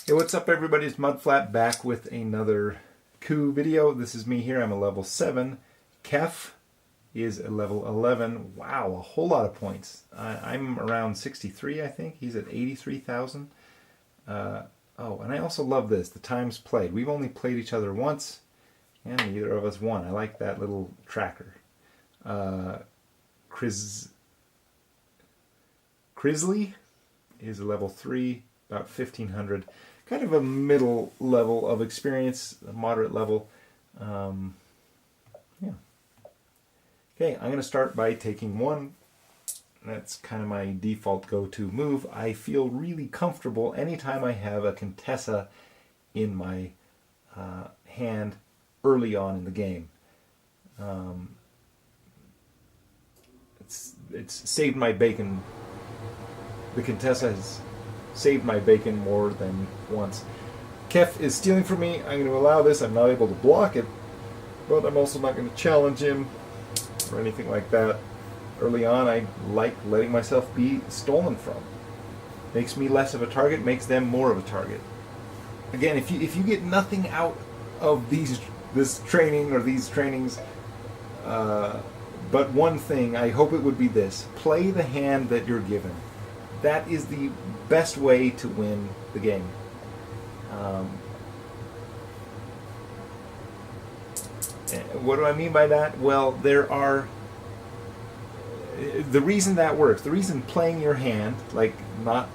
Hey, what's up everybody? It's Mudflat back with another Coup video. This is me here. I'm a level 7. Kef is a level 11. Wow, a whole lot of points. I'm around 63, I think. He's at 83,000. Oh, and I also love this, the times played. We've only played each other once, and neither of us won. I like that little tracker. Crisley is a level 3, about 1,500. Kind of a middle level of experience, a moderate level. Yeah. Okay, I'm going to start by taking one. That's kind of my default go-to move. I feel really comfortable anytime I have a Contessa in my hand early on in the game. It's saved my bacon. The Contessa has saved my bacon more than once. Kef is stealing from me. I'm going to allow this. I'm not able to block it, but I'm also not going to challenge him or anything like that. Early on, I like letting myself be stolen from. Makes me less of a target, makes them more of a target. Again, if you get nothing out of this training or these trainings, but one thing, I hope it would be this: play the hand that you're given. That is the best way to win the game. What do I mean by that? Well, there are... The reason that works, the reason playing your hand, like not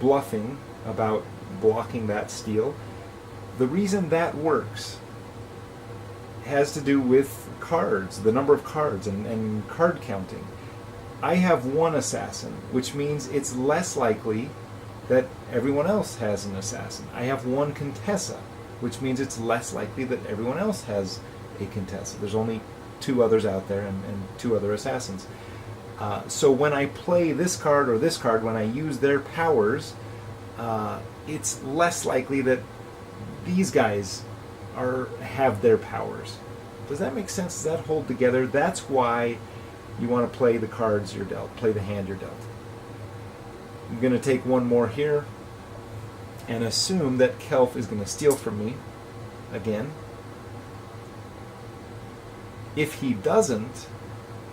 bluffing about blocking that steal, the reason that works has to do with cards, the number of cards, and card counting. I have one assassin, which means it's less likely that everyone else has an assassin. I have one Contessa, which means it's less likely that everyone else has a Contessa. There's only 2 others out there and 2 other assassins. So when I play this card or this card, when I use their powers, it's less likely that these guys have their powers. Does that make sense? Does that hold together? That's why you want to play the cards you're dealt, play the hand you're dealt. I'm going to take one more here and assume that Kelf is going to steal from me again. If he doesn't,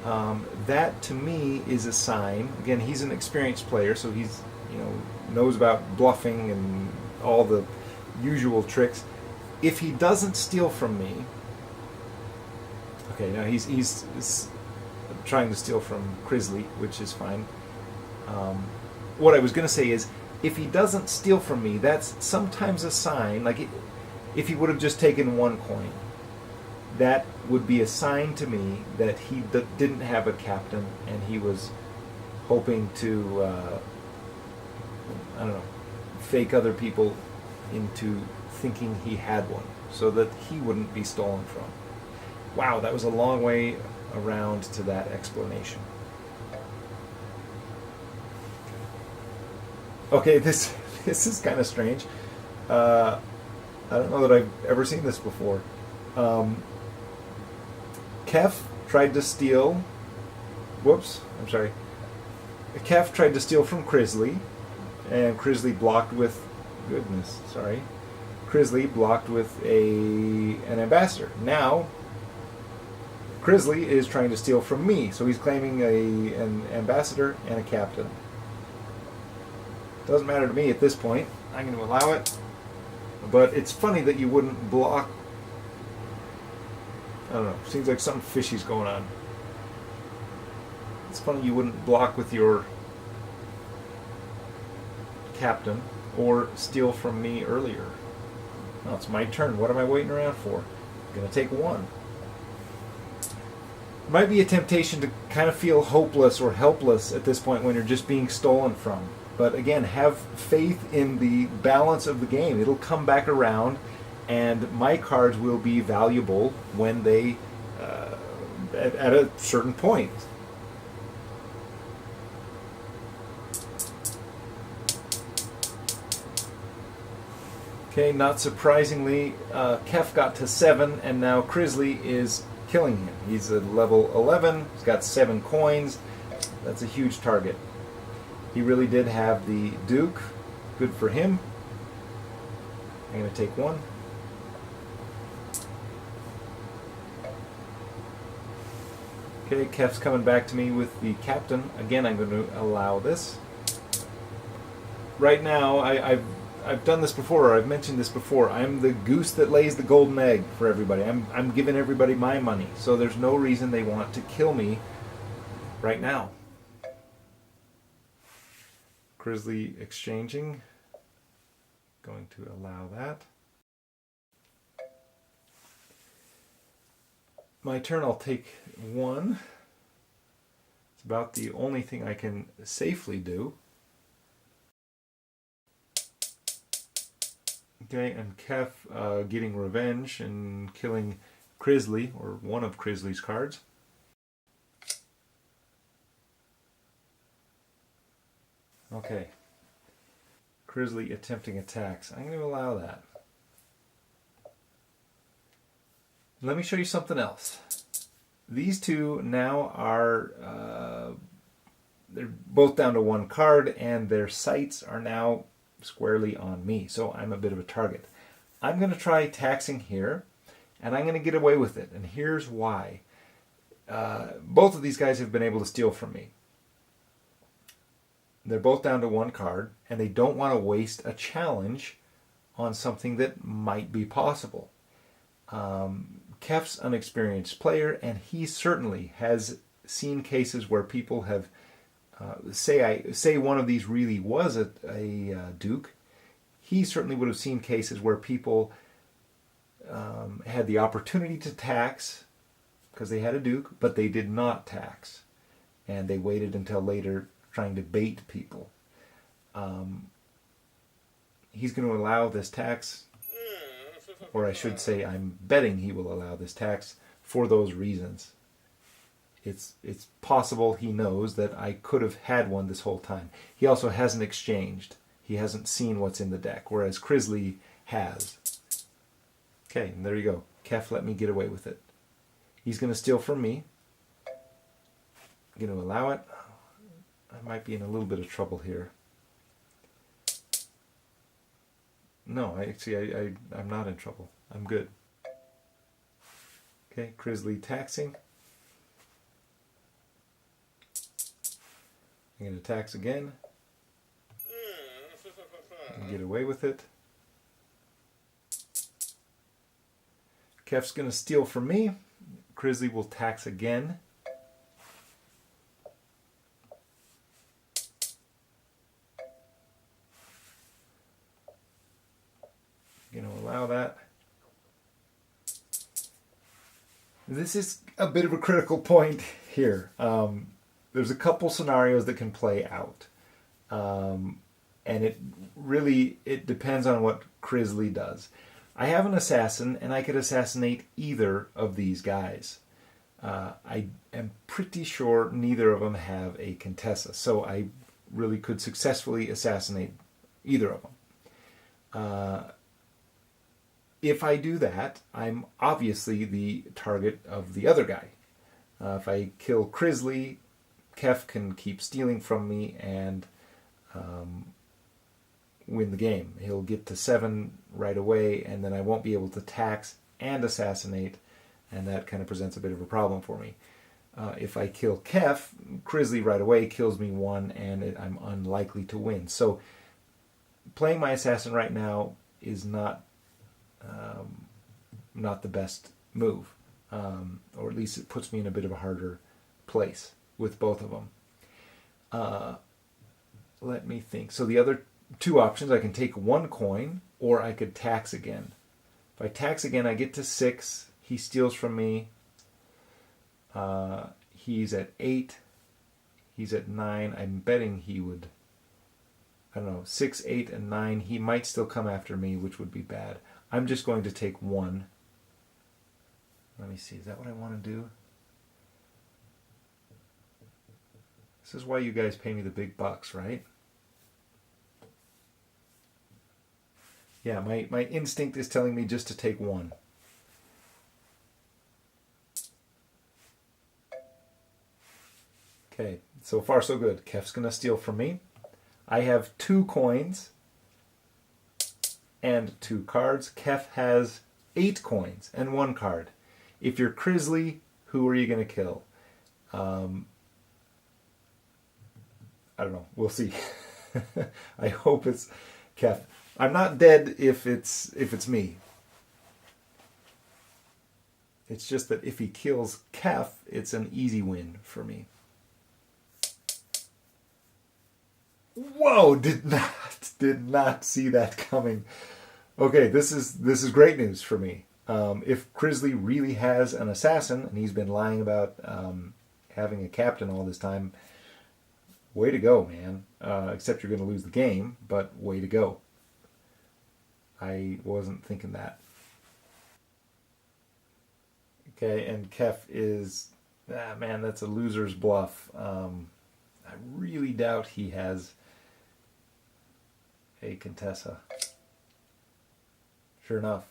that to me is a sign. Again, he's an experienced player, so he's knows about bluffing and all the usual tricks. If he doesn't steal from me, okay, now he's trying to steal from Crisley, which is fine. What I was going to say is, if he doesn't steal from me, that's sometimes a sign. Like if he would have just taken 1 coin, that would be a sign to me that he didn't have a captain and he was hoping to, I don't know, fake other people into thinking he had one so that he wouldn't be stolen from. Wow, that was a long way around to that explanation. Okay, this is kind of strange. I don't know that I've ever seen this before. Kef tried to steal... Whoops, I'm sorry. Kef tried to steal from Crisley, and Crisley blocked with... Goodness, sorry. Crisley blocked with an ambassador. Now, Crisley is trying to steal from me, so he's claiming an ambassador and a captain. Doesn't matter to me at this point. I'm going to allow it. But it's funny that you wouldn't block... I don't know. Seems like something fishy's going on. It's funny you wouldn't block with your captain or steal from me earlier. Well, it's my turn. What am I waiting around for? I'm going to take 1. It might be a temptation to kind of feel hopeless or helpless at this point when you're just being stolen from. But again, have faith in the balance of the game. It'll come back around, and my cards will be valuable when they, at a certain point. Okay, not surprisingly, Kef got to 7, and now Crisley is killing him. He's at level 11, he's got 7 coins. That's a huge target. He really did have the Duke. Good for him. I'm going to take one. Okay, Kef's coming back to me with the captain. Again, I'm going to allow this. Right now, I've done this before, or I've mentioned this before. I'm the goose that lays the golden egg for everybody. I'm giving everybody my money, so there's no reason they want to kill me right now. Grizzly exchanging. Going to allow that. My turn, I'll take one. It's about the only thing I can safely do. Okay, and Kef getting revenge and killing Grizzly, or one of Grizzly's cards. Okay. Grizzly attempting attacks. I'm going to allow that. Let me show you something else. These two now are, they're both down to one card, and their sights are now squarely on me, so I'm a bit of a target. I'm going to try taxing here, and I'm going to get away with it, and here's why. Both of these guys have been able to steal from me. They're both down to one card, and they don't want to waste a challenge on something that might be possible. Kef's an experienced player, and he certainly has seen cases where people have, say one of these really was a duke. He certainly would have seen cases where people had the opportunity to tax because they had a duke, but they did not tax, and they waited until later trying to bait people. He's going to allow this tax, or I should say I'm betting he will allow this tax for those reasons. It's possible he knows that I could have had one this whole time. He also hasn't exchanged. He hasn't seen what's in the deck, whereas Grizzly has. Okay, and there you go. Kef let me get away with it. He's going to steal from me. I'm going to allow it. I might be in a little bit of trouble here. No, I'm not in trouble. I'm good. Okay, Grizzly taxing. I'm going to tax again. And get away with it. Kef's going to steal from me. Grizzly will tax again. Going to allow that. This is a bit of a critical point here. There's a couple scenarios that can play out. And it depends on what Grizzly does. I have an assassin, and I could assassinate either of these guys. I am pretty sure neither of them have a Contessa, so I really could successfully assassinate either of them. If I do that, I'm obviously the target of the other guy. If I kill Grizzly, Kef can keep stealing from me and win the game. He'll get to 7 right away, and then I won't be able to tax and assassinate, and that kind of presents a bit of a problem for me. If I kill Kef, Grizzly right away kills me 1, and I'm unlikely to win. So playing my assassin right now is not the best move, or at least it puts me in a bit of a harder place with both of them. Let me think. So the other 2 options, I can take 1 coin, or I could tax again. If I tax again, I get to 6. He steals from me. He's at 8. He's at 9. I'm betting he would, 6, 8, and 9. He might still come after me, which would be bad. I'm just going to take 1. Let me see. Is that what I want to do? This is why you guys pay me the big bucks, right? Yeah, my instinct is telling me just to take 1. Okay, so far so good. Kef's going to steal from me. I have 2 coins. and 2 cards. Kef has 8 coins and 1 card. If you're Crisley, who are you going to kill? I don't know. We'll see. I hope it's Kef. I'm not dead if it's me. It's just that if he kills Kef, it's an easy win for me. Whoa! Did not see that coming. Okay, this is great news for me. If Crisley really has an assassin, and he's been lying about having a captain all this time, way to go, man. Except you're going to lose the game, but way to go. I wasn't thinking that. Okay, and Kef is... man, that's a loser's bluff. I really doubt he has a Contessa. Sure enough,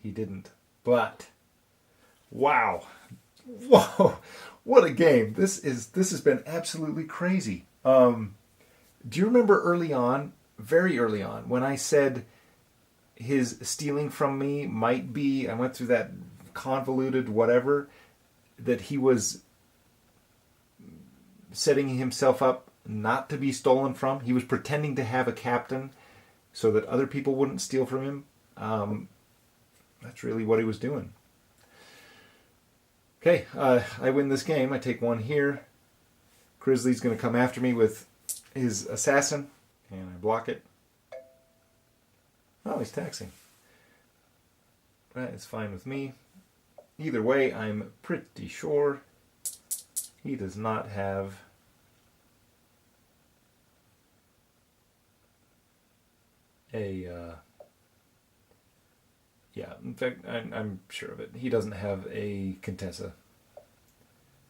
he didn't. But, wow. Whoa, what a game. This has been absolutely crazy. Do you remember early on, very early on, when I said his stealing from me might be, I went through that convoluted whatever, that he was setting himself up not to be stolen from? He was pretending to have a captain so that other people wouldn't steal from him. That's really what he was doing. Okay, I win this game. I take 1 here. Crisley's going to come after me with his assassin, and I block it. Oh, he's taxing. That is fine with me. Either way, I'm pretty sure he does not have a... yeah, in fact, I'm sure of it. He doesn't have a Contessa.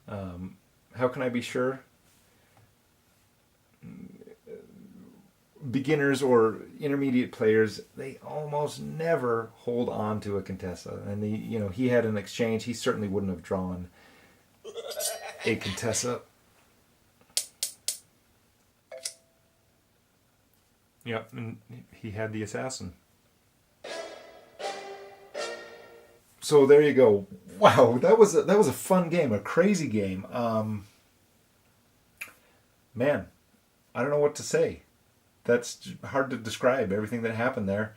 How can I be sure? Beginners or intermediate players, they almost never hold on to a Contessa. And he had an exchange. He certainly wouldn't have drawn a Contessa. Yep, and he had the assassin. So there you go. Wow, that was a fun game, a crazy game. Man, I don't know what to say. That's hard to describe everything that happened there.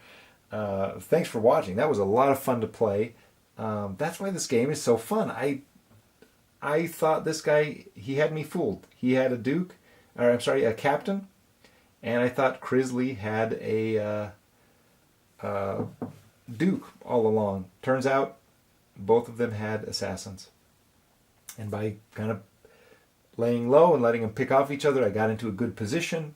Thanks for watching. That was a lot of fun to play. That's why this game is so fun. I thought this guy, he had me fooled. He had a captain, and I thought Crisley had a duke all along. Turns out both of them had assassins. And by kind of laying low and letting them pick off each other, I got into a good position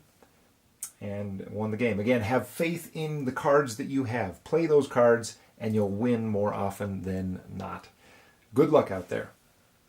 and won the game. Again, have faith in the cards that you have. Play those cards and you'll win more often than not. Good luck out there.